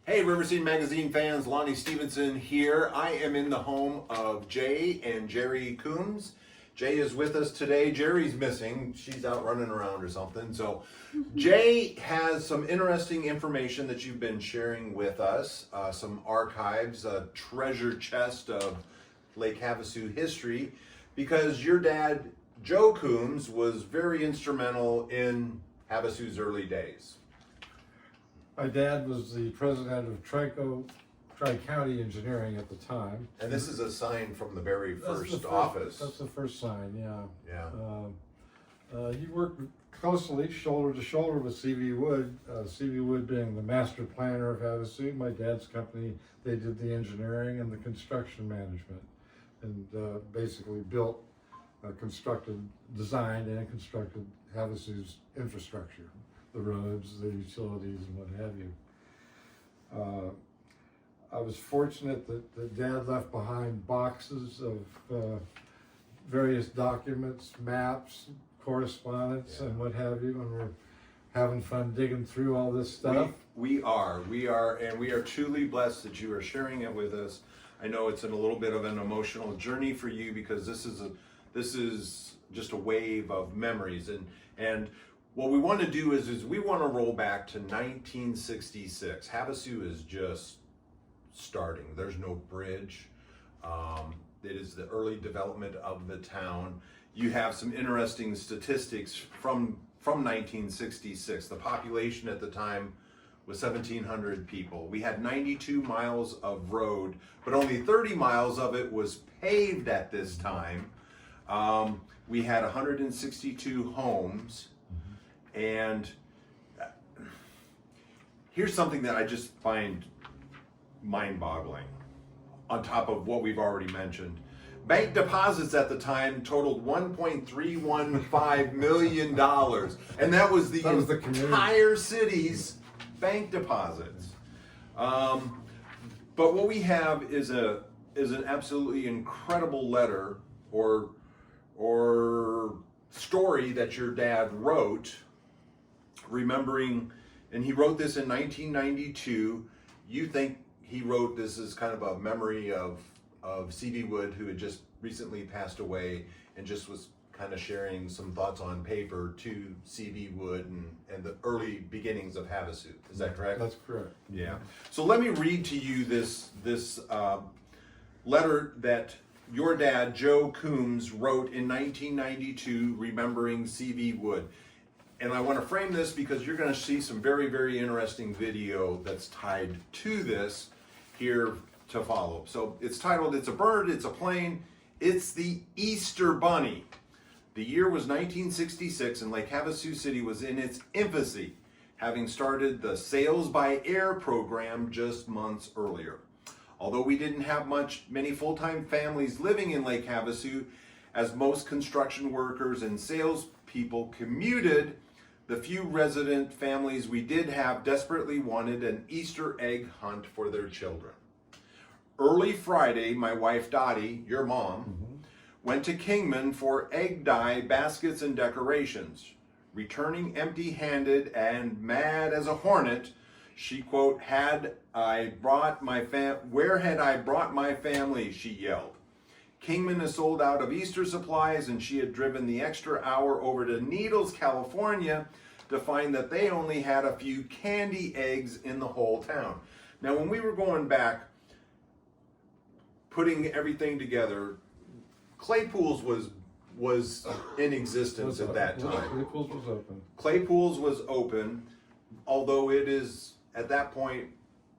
Hey, River Scene Magazine fans, Lonnie Stevenson here. I am in the home of Jay and Jerry Coombs. Jay is with us today. Jerry's missing. She's out running around or something. So Jay has some interesting information that you've been sharing with us, some archives, a treasure chest of Lake Havasu history, because your dad, Joe Coombs, was very instrumental in Havasu's early days. My dad was the president of Tri-County Engineering at the time. And this is a sign from the very first That's office. That's the first sign, yeah. Yeah. He worked closely, shoulder to shoulder with C.V. Wood. C.V. Wood being the master planner of Havasu. My dad's company, they did the engineering and the construction management, and basically built, designed and constructed Havasu's infrastructure. The roads, the utilities, and what have you. I was fortunate that Dad left behind boxes of various documents, maps, correspondence, and what have you, and we're having fun digging through all this stuff. We are, and we are truly blessed that you are sharing it with us. I know it's in a little bit of an emotional journey for you because this is just a wave of memories, and what we want to do is we want to roll back to 1966. Havasu is just starting. There's no bridge. It is the early development of the town. You have some interesting statistics from 1966. The population at the time was 1,700 people. We had 92 miles of road, but only 30 miles of it was paved at this time. We had 162 homes. And here's something that I just find mind-boggling on top of what we've already mentioned. Bank deposits at the time totaled $1.315 million. And that was the entire city's bank deposits. But what we have is an absolutely incredible letter or story that your dad wrote, remembering, and he wrote this in 1992. You think he wrote this as kind of a memory of C.V. Wood, who had just recently passed away, and just was kind of sharing some thoughts on paper to C.V. Wood and the early beginnings of Havasu. Is that correct? That's correct. Yeah. So let me read to you this letter that your dad, Joe Coombs, wrote in 1992, remembering C.V. Wood. And I want to frame this because you're going to see some very, very interesting video that's tied to this here to follow. So it's titled, "It's a Bird, It's a Plane, It's the Easter Bunny." The year was 1966 and Lake Havasu City was in its infancy, having started the Sales by Air program just months earlier. Although we didn't have many full-time families living in Lake Havasu, as most construction workers and salespeople commuted, the few resident families we did have desperately wanted an Easter egg hunt for their children. Early Friday, my wife Dottie, your mom, went to Kingman for egg dye baskets and decorations. Returning empty-handed and mad as a hornet, she, quote, where had I brought my family, she yelled. Kingman is sold out of Easter supplies, and she had driven the extra hour over to Needles, California, to find that they only had a few candy eggs in the whole town. Now, when we were going back, putting everything together, Claypool's was in existence at that time. Claypool's was open. Claypool's was open, although it is, at that point,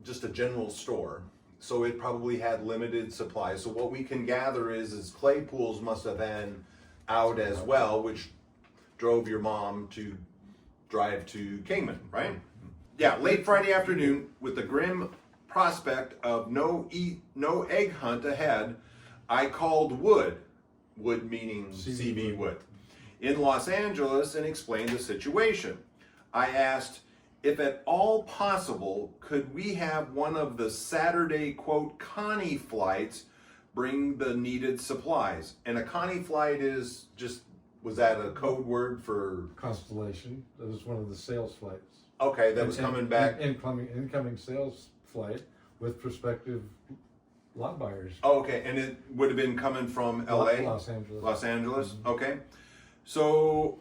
just a general store. So it probably had limited supply. So what we can gather is Claypool's must have been out as well, which drove your mom to drive to Kingman, right? Yeah, late Friday afternoon, with the grim prospect of no egg hunt ahead, I called Wood meaning C.V. Wood, in Los Angeles, and explained the situation. I asked, if at all possible, could we have one of the Saturday, quote, Connie flights bring the needed supplies? And a Connie flight is just, was that a code word for? Constellation. That was one of the sales flights. Okay, that was coming back. Incoming sales flight with prospective lot buyers. Oh, okay, and it would have been coming from LA? Los Angeles. Los Angeles, okay. So,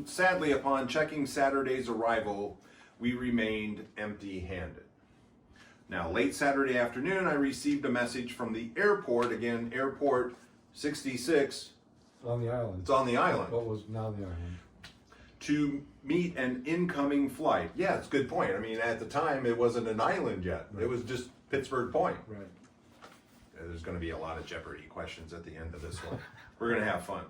sadly, upon checking Saturday's arrival, we remained empty-handed. Now, late Saturday afternoon, I received a message from the airport, again, Airport 66. On the island. It's on the island. What was now the island. To meet an incoming flight. Yeah, it's a good point. I mean, at the time, it wasn't an island yet. Right. It was just Pittsburgh Point. Right. There's going to be a lot of Jeopardy questions at the end of this one. We're going to have fun.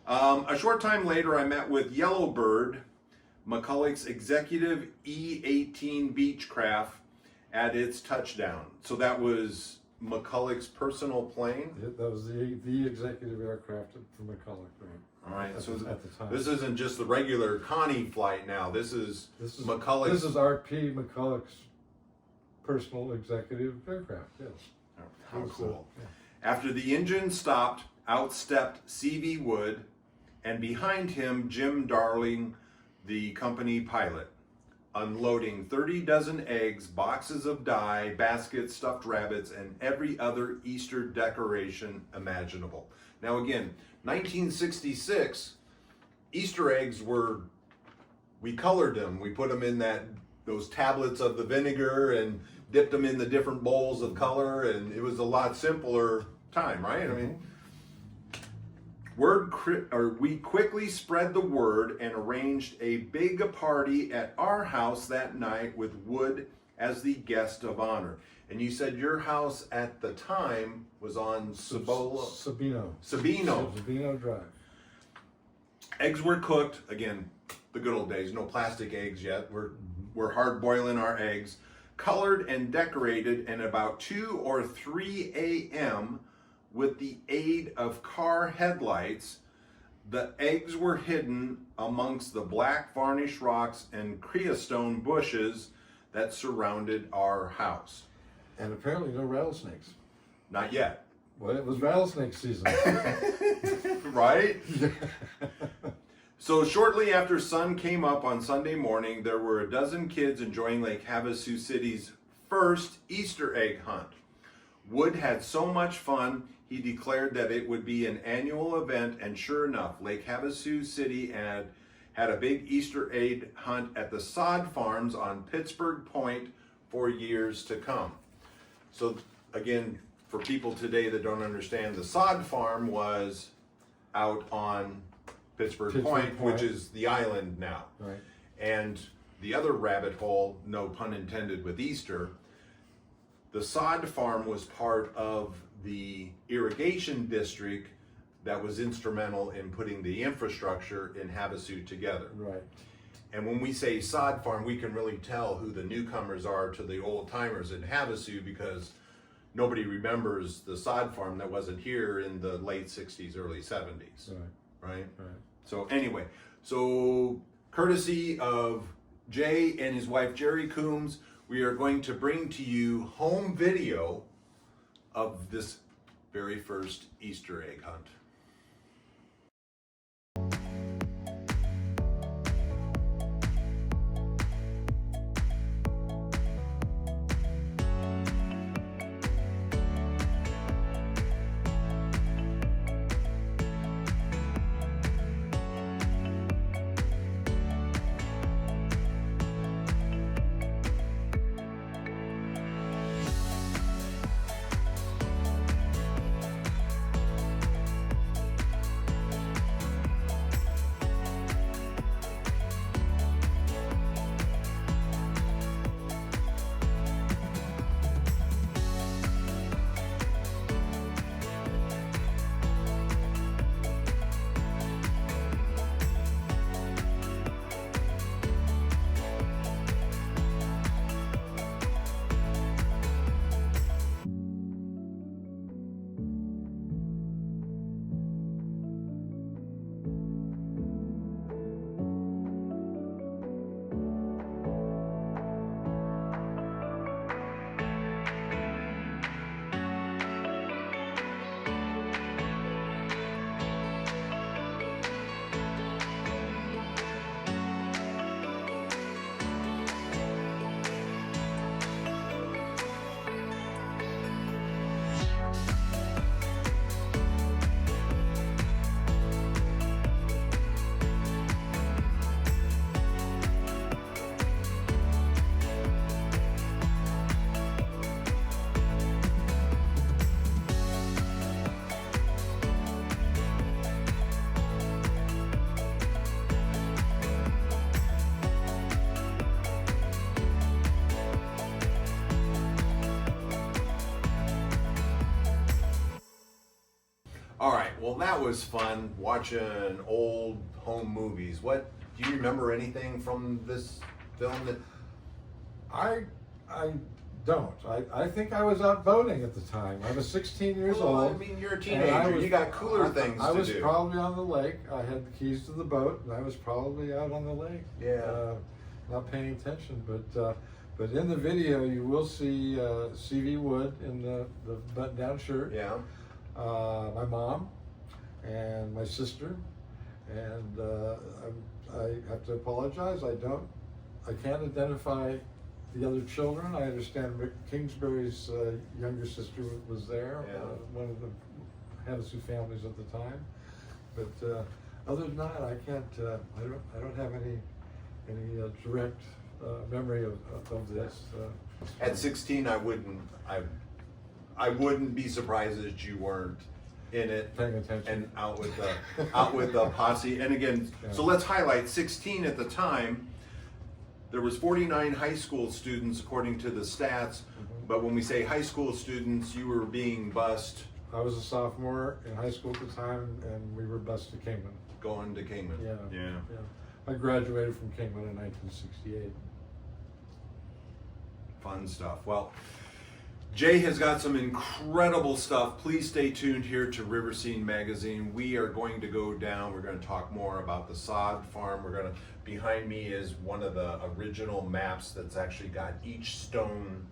A short time later, I met with Yellowbird, McCulloch's executive E-18 Beechcraft, at its touchdown. So that was McCulloch's personal plane? That was the executive aircraft for McCulloch, right? All right, At so the time. this isn't just the regular Connie flight now. This is McCulloch's. This is R.P. McCulloch's personal executive aircraft, yes. Oh, how cool. Yeah. After the engine stopped, out stepped C.V. Wood, and behind him, Jim Darling, the company pilot, unloading 30 dozen eggs, boxes of dye, baskets, stuffed rabbits, and every other Easter decoration imaginable. Now again, 1966, Easter eggs we colored them. We put them in those tablets of the vinegar and dipped them in the different bowls of color, and it was a lot simpler time, right? I mean, we quickly spread the word and arranged a big party at our house that night with Wood as the guest of honor. And you said your house at the time was on Sabino Drive. Eggs were cooked, again, the good old days, no plastic eggs yet. We're hard boiling our eggs, colored and decorated, and about 2 or 3 a.m., with the aid of car headlights, the eggs were hidden amongst the black varnish rocks and creosote bushes that surrounded our house. And apparently no rattlesnakes. Not yet. Well, it was rattlesnake season. Right? So shortly after sun came up on Sunday morning, there were a dozen kids enjoying Lake Havasu City's first Easter egg hunt. Wood had so much fun, he declared that it would be an annual event, and sure enough, Lake Havasu City had a big Easter egg hunt at the sod farms on Pittsburgh Point for years to come. So again, for people today that don't understand, the sod farm was out on Pittsburgh Point, which is the island now. Right. And the other rabbit hole, no pun intended with Easter, the sod farm was part of the irrigation district that was instrumental in putting the infrastructure in Havasu together. Right. And when we say sod farm, we can really tell who the newcomers are to the old timers in Havasu, because nobody remembers the sod farm that wasn't here in the late 60s, early 70s. Right? Right. So anyway, courtesy of Jay and his wife Jerry Coombs, we are going to bring to you home video of this very first Easter egg hunt. All right, well, that was fun watching old home movies. What do you remember anything from this film that? I don't. I think I was out boating at the time. I was 16 years old. I mean, you're a and teenager. You got cooler things I to was do. probably on the lake. I had the keys to the boat, and I was probably out on the lake. Yeah. Not paying attention, but in the video you will see C.V. Wood in the button-down shirt. Yeah. My mom and my sister, and I have to apologize. I can't identify the other children. I understand Rick Kingsbury's younger sister was there, Yeah. one of the Havasu families at the time. But other than that, I can't. I don't have any direct memory of this. At 16, I wouldn't be surprised that you weren't in it Paying attention. and out with the posse. And again, so let's highlight 16 at the time. There was 49 high school students according to the stats, but when we say high school students, you were being bused I was a sophomore in high school at the time, and we were bused to Kingman. going to Kingman. Yeah. I graduated from Kingman in 1968. Fun stuff. Well, Jay has got some incredible stuff. Please stay tuned here to River Scene Magazine. We are going to go down. We're going to talk more about the sod farm. Behind me is one of the original maps that's actually got each stone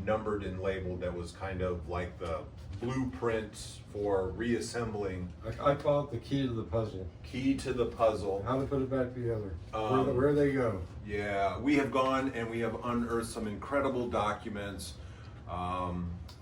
numbered and labeled. That was kind of like the blueprints for reassembling. I call it the key to the puzzle. Key to the puzzle. How to put it back together. Um, Where they go. Yeah, we have gone and we have unearthed some incredible documents.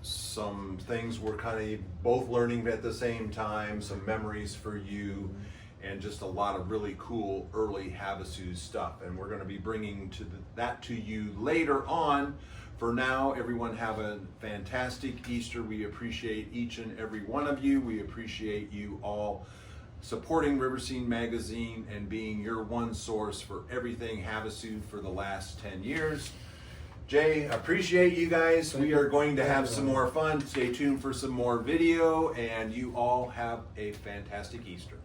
Some things we're kind of both learning at the same time, some memories for you, and just a lot of really cool early Havasu stuff. And we're going to be bringing that to you later on. For now, everyone have a fantastic Easter. We appreciate each and every one of you. We appreciate you all supporting River Scene Magazine and being your one source for everything Havasu for the last 10 years. Jay, appreciate you guys. We are going to have some more fun. Stay tuned for some more video, and you all have a fantastic Easter.